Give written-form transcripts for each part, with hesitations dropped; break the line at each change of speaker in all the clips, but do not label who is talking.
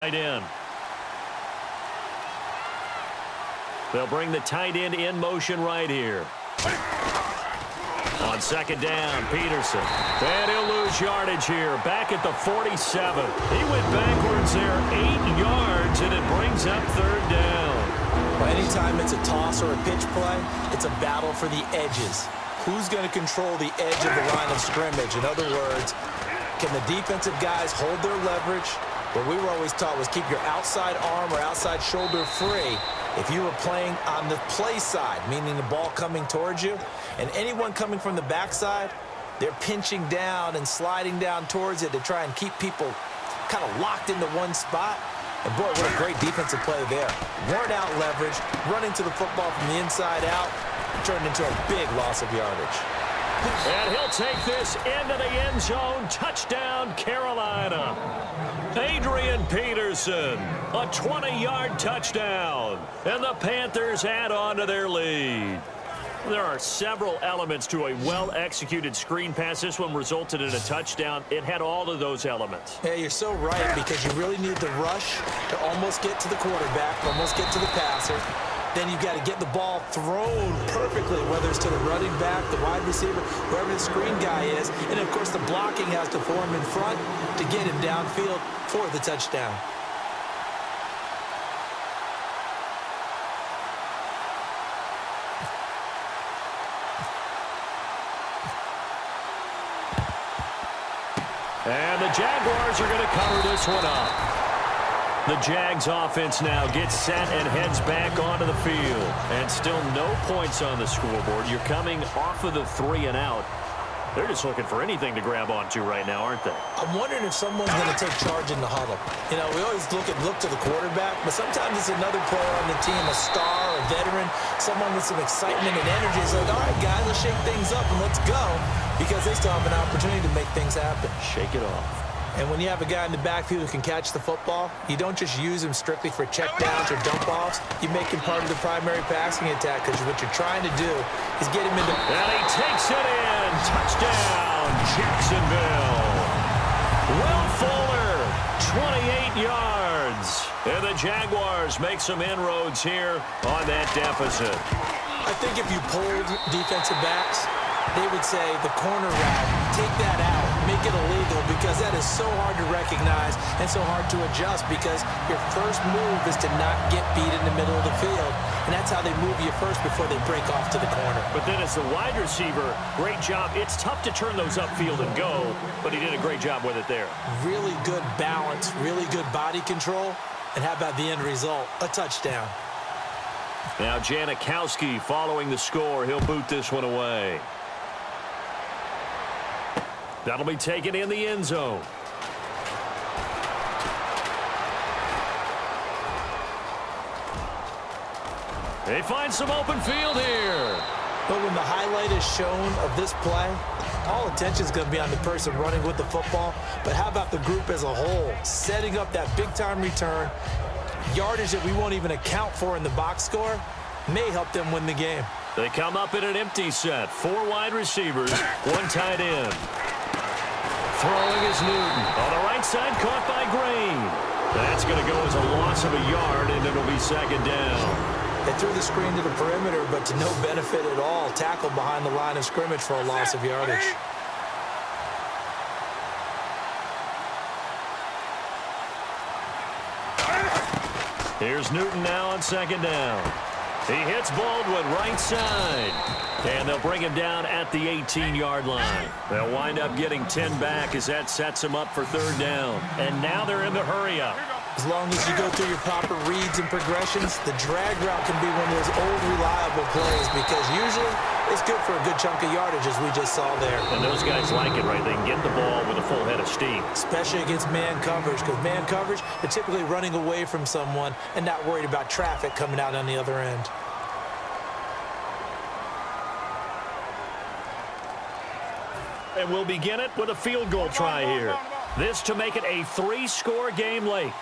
Tight end. They'll bring the tight end in motion right here. On second down, Peterson. And he'll lose yardage here. Back at the 47. He went backwards there 8 yards, and it brings up third down.
Well, anytime it's a toss or a pitch play, it's a battle for the edges. Who's going to control the edge of the line of scrimmage? In other words, can the defensive guys hold their leverage? What we were always taught was keep your outside arm or outside shoulder free if you were playing on the play side, meaning the ball coming towards you. And anyone coming from the backside, they're pinching down and sliding down towards it to try and keep people kind of locked into one spot. And, boy, what a great defensive play there. Worn out leverage, running to the football from the inside out, turned into a big loss of yardage.
And he'll take this into the end zone. Touchdown, Carolina. Adrian Peterson, a 20-yard touchdown. And the Panthers add on to their lead. There are several elements to a well-executed screen pass. This one resulted in a touchdown. It had all of those elements.
Yeah, you're so right, because you really need the rush to almost get to the quarterback, almost get to the passer. Then you've got to get the ball thrown perfectly, whether it's to the running back, the wide receiver, whoever the screen guy is. And, of course, the blocking has to form in front to get him downfield for the touchdown.
And the Jaguars are going to cover this one up. The Jags offense now gets set and heads back onto the field. And still no points on the scoreboard. You're coming off of the 3 and out. They're just looking for anything to grab onto right now, aren't they?
I'm wondering if someone's going to take charge in the huddle. You know, we always look to the quarterback, but sometimes it's another player on the team, a star, a veteran, someone with some excitement and energy. It's like, all right, guys, let's shake things up and let's go, because they still have an opportunity to make things happen.
Shake it off.
And when you have a guy in the backfield who can catch the football, you don't just use him strictly for checkdowns or dump-offs. You make him part of the primary passing attack, because what you're trying to do is get him into...
And he takes it in. Touchdown, Jacksonville. Will Fuller, 28 yards. And the Jaguars make some inroads here on that deficit.
I think if you polled defensive backs, they would say the corner route, take that out, make it illegal, because that is so hard to recognize and so hard to adjust, because your first move is to not get beat in the middle of the field, and that's how they move you first before they break off to the corner.
But then as the wide receiver, great job. It's tough to turn those upfield and go, but he did a great job with it there.
Really good balance, really good body control, and how about the end result? A touchdown.
Now Janikowski following the score. He'll boot this one away. That'll be taken in the end zone. They find some open field here.
But when the highlight is shown of this play, all attention is going to be on the person running with the football. But how about the group as a whole? Setting up that big-time return, yardage that we won't even account for in the box score, may help them win the game.
They come up in an empty set. 4 wide receivers, 1 tight end. Throwing is Newton. On the right side, caught by Green. That's going to go as a loss of a yard, and it'll be second down.
They threw the screen to the perimeter, but to no benefit at all. Tackled behind the line of scrimmage for a loss of yardage.
Here's Newton now on second down. He hits Baldwin right side. And they'll bring him down at the 18-yard line. They'll wind up getting 10 back as that sets them up for third down. And now they're in the hurry-up.
As long as you go through your proper reads and progressions, the drag route can be one of those old, reliable plays, because usually it's good for a good chunk of yardage, as we just saw there.
And those guys like it, right? They can get the ball with a full head of steam.
Especially against man coverage, because man coverage, they're typically running away from someone and not worried about traffic coming out on the other end.
And we'll begin it with a field goal try here. This to make it a 3-score game late.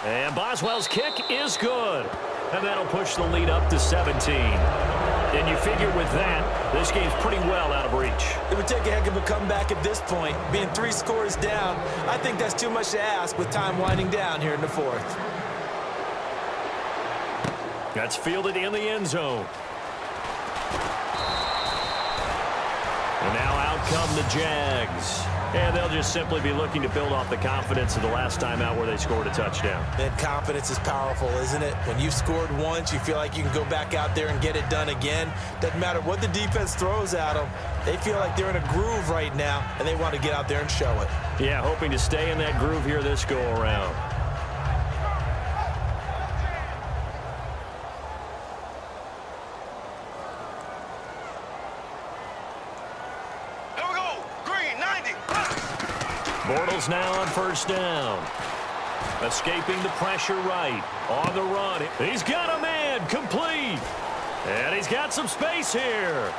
And Boswell's kick is good. And that'll push the lead up to 17. And you figure with that, this game's pretty well out of reach.
It would take a heck of a comeback at this point. Being 3 scores down, I think that's too much to ask with time winding down here in the 4th.
That's fielded in the end zone. And now out come the Jags. And they'll just simply be looking to build off the confidence of the last time out where they scored a touchdown.
And confidence is powerful, isn't it? When you've scored once, you feel like you can go back out there and get it done again. Doesn't matter what the defense throws at them. They feel like they're in a groove right now, and they want to get out there and show it.
Yeah, hoping to stay in that groove here this go-around. Bortles now on first down. Escaping the pressure right. On the run. He's got a man. Complete. And he's got some space here.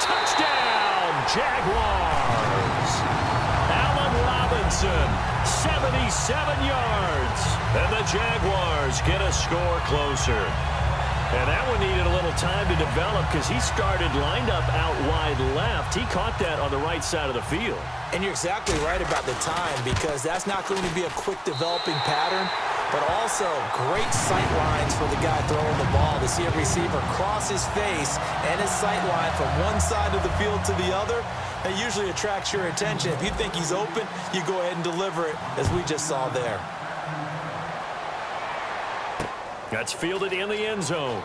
Touchdown, Jaguars. Allen Robinson, 77 yards. And the Jaguars get a score closer. And that one needed a little time to develop because he started lined up out wide left. He caught that on the right side of the field.
And you're exactly right about the time because that's not going to be a quick developing pattern, but also great sight lines for the guy throwing the ball to see a receiver cross his face and his sight line from one side of the field to the other. That usually attracts your attention. If you think he's open, you go ahead and deliver it, as we just saw there.
That's fielded in the end zone.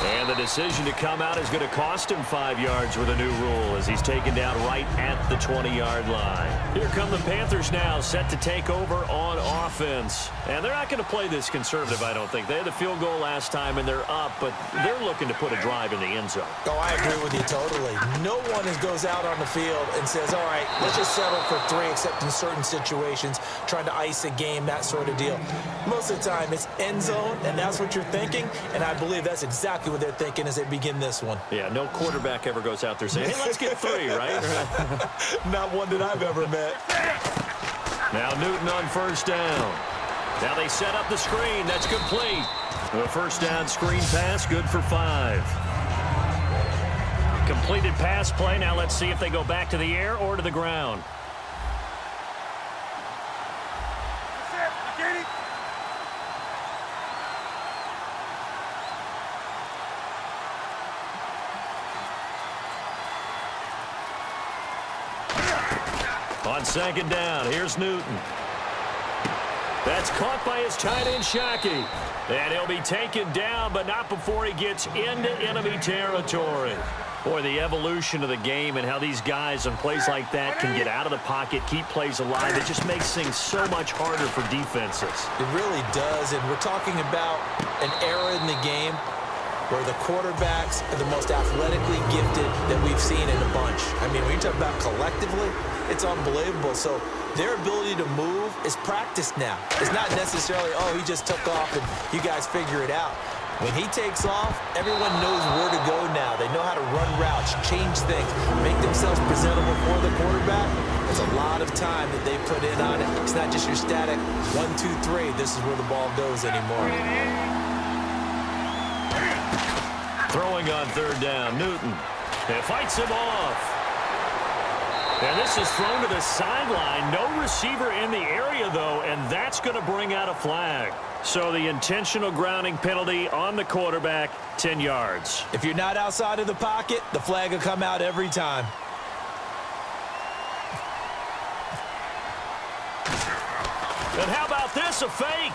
And the decision to come out is going to cost him 5 yards with a new rule as he's taken down right at the 20-yard line. Here come the Panthers now, set to take over on offense. And they're not going to play this conservative, I don't think. They had the field goal last time, and they're up, but they're looking to put a drive in the end zone.
Oh, I agree with you totally. No one goes out on the field and says, all right, let's just settle for 3, except in certain situations, trying to ice a game, that sort of deal. Most of the time, it's end zone, and that's what you're thinking, and I believe that's exactly what they're thinking as they begin this one.
Yeah, no quarterback ever goes out there saying, hey, let's get 3, right?
Not one that I've ever met.
Now Newton on first down. Now they set up the screen. That's complete. The first down screen pass, good for 5. Completed pass play. Now let's see if they go back to the air or to the ground. On second down, here's Newton. That's caught by his tight end, Shockey. And he'll be taken down, but not before he gets into enemy territory. Boy, the evolution of the game and how these guys on plays like that can get out of the pocket, keep plays alive, it just makes things so much harder for defenses.
It really does, and we're talking about an era in the game where the quarterbacks are the most athletically gifted that we've seen in a bunch. I mean, when you talk about collectively, it's unbelievable. So their ability to move is practiced now. It's not necessarily, oh, he just took off and you guys figure it out. When he takes off, everyone knows where to go now. They know how to run routes, change things, make themselves presentable for the quarterback. There's a lot of time that they put in on it. It's not just your static 1, 2, 3. This is where the ball goes anymore.
Throwing on third down, Newton. It fights him off. And this is thrown to the sideline. No receiver in the area, though, and that's going to bring out a flag. So the intentional grounding penalty on the quarterback, 10 yards.
If you're not outside of the pocket, the flag will come out every time.
And how about this, a fake?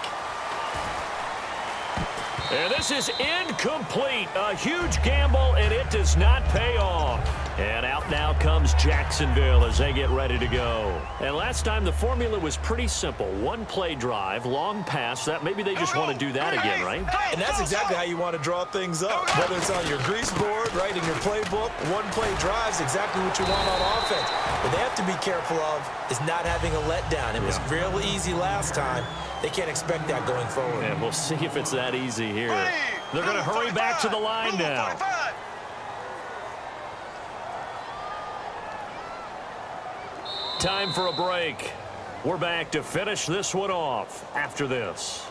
And this is incomplete. A huge gamble, and it does not pay off. And out now comes Jacksonville as they get ready to go. And last time the formula was pretty simple. One play drive, long pass. That maybe they just want to do that again, right?
And that's exactly how you want to draw things up. Whether it's on your grease board, right, in your playbook, one play drive is exactly what you want on offense. What they have to be careful of is not having a letdown. It was real easy last time. They can't expect that going forward.
And we'll see if it's that easy here. They're going to hurry back to the line now. Time for a break. We're back to finish this one off after this.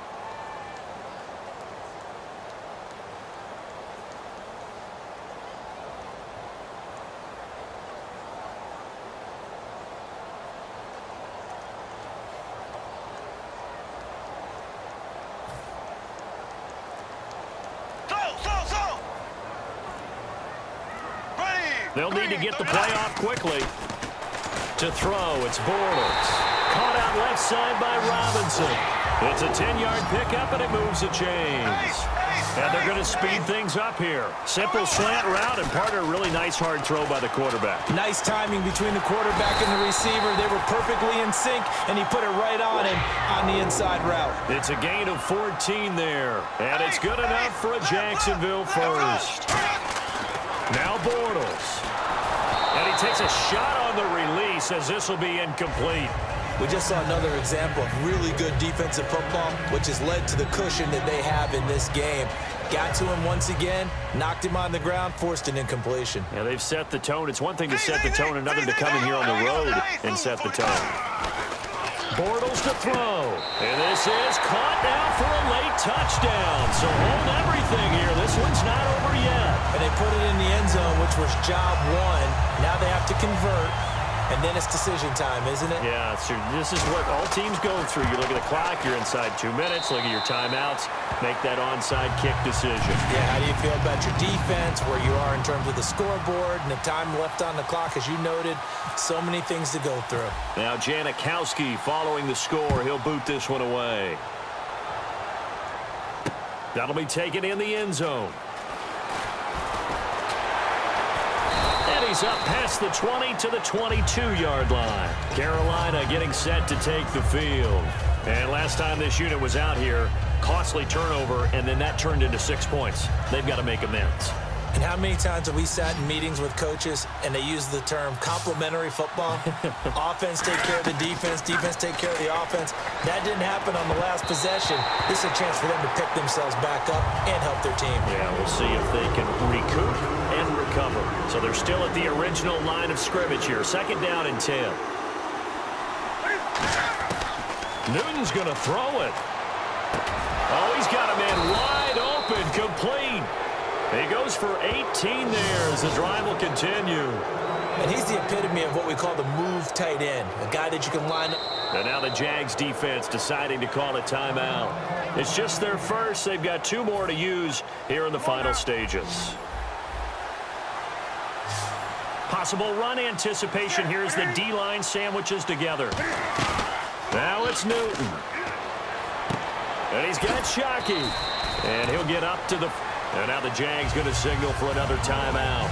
They'll need to get the play off quickly. To throw, it's Bortles. Caught out left side by Robinson. It's a 10-yard pickup, and it moves the chains. And they're going to speed things up here. Simple slant route, and part of a really nice hard throw by the quarterback.
Nice timing between the quarterback and the receiver. They were perfectly in sync, and he put it right on him on the inside route.
It's a gain of 14 there, and it's good enough for a Jacksonville first. Now Bortles. And he takes a shot on the release as this will be incomplete.
We just saw another example of really good defensive football, which has led to the cushion that they have in this game. Got to him once again, knocked him on the ground, forced an incompletion.
Yeah, they've set the tone. It's one thing to set the tone, another to come in here on the road and set the tone. Bortles to throw. And this is caught now for a late touchdown. So hold everything here. This one's not over yet.
And they put it in the end zone, which was job one. Now they have to convert. And then it's decision time, isn't it?
Yeah, so this is what all teams go through. You look at the clock, you're inside 2 minutes, look at your timeouts, make that onside kick decision.
Yeah, how do you feel about your defense, where you are in terms of the scoreboard, and the time left on the clock, as you noted, so many things to go through.
Now Janikowski following the score. He'll boot this one away. That'll be taken in the end zone. He's up past the 20 to the 22-yard line. Carolina getting set to take the field. And last time this unit was out here, costly turnover, and then that turned into 6 points. They've got to make amends.
And how many times have we sat in meetings with coaches and they use the term complementary football? Offense take care of the defense, defense take care of the offense. That didn't happen on the last possession. This is a chance for them to pick themselves back up and help their team. Yeah,
we'll see if they can recoup and recover. So they're still at the original line of scrimmage here. 2nd down and 10. Newton's going to throw it. Oh, he's got a man wide open, complete. He goes for 18 there as the drive will continue.
And he's the epitome of what we call the move tight end, a guy that you can line up.
And now the Jags defense deciding to call a timeout. It's just their first. They've got 2 more to use here in the final stages. Possible run anticipation here as the D-line sandwiches together. Now it's Newton. And he's got Shockey. And he'll get up to the... And now the Jags going to signal for another timeout.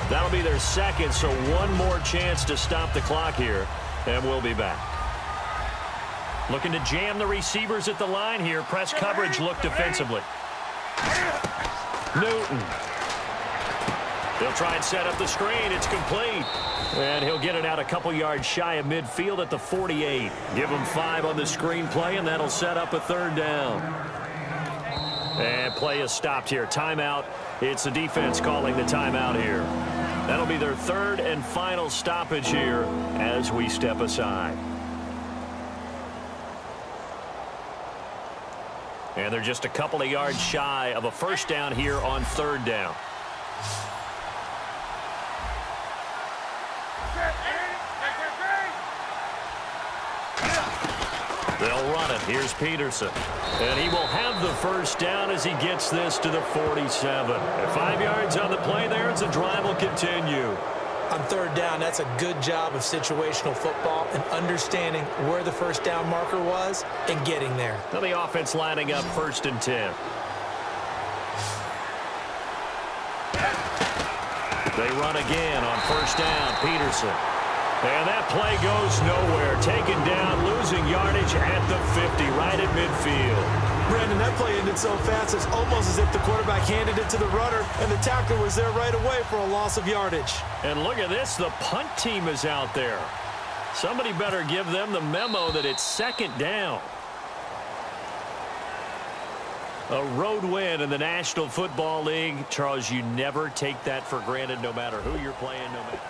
That'll be their second, so one more chance to stop the clock here, and we'll be back. Looking to jam the receivers at the line here. Press coverage look defensively. Newton. They'll try and set up the screen. It's complete. And he'll get it out a couple yards shy of midfield at the 48. Give him 5 on the screen play, and that'll set up a 3rd down. And play is stopped here. Timeout. It's the defense calling the timeout here. That'll be their 3rd and final stoppage here as we step aside. And they're just a couple of yards shy of a 1st down here on 3rd down. They'll run it. Here's Peterson. And he will have the 1st down as he gets this to the 47. And 5 yards on the play there as the drive will continue.
On 3rd down, that's a good job of situational football and understanding where the 1st down marker was and getting there.
Now the offense lining up 1st and 10. They run again on 1st down. Peterson. And that play goes nowhere. Taken down, losing yardage at the 50, right at midfield.
Brandon, that play ended so fast, it's almost as if the quarterback handed it to the runner, and the tackler was there right away for a loss of yardage.
And look at this, the punt team is out there. Somebody better give them the memo that it's 2nd down. A road win in the National Football League. Charles, you never take that for granted no matter who you're playing, no matter...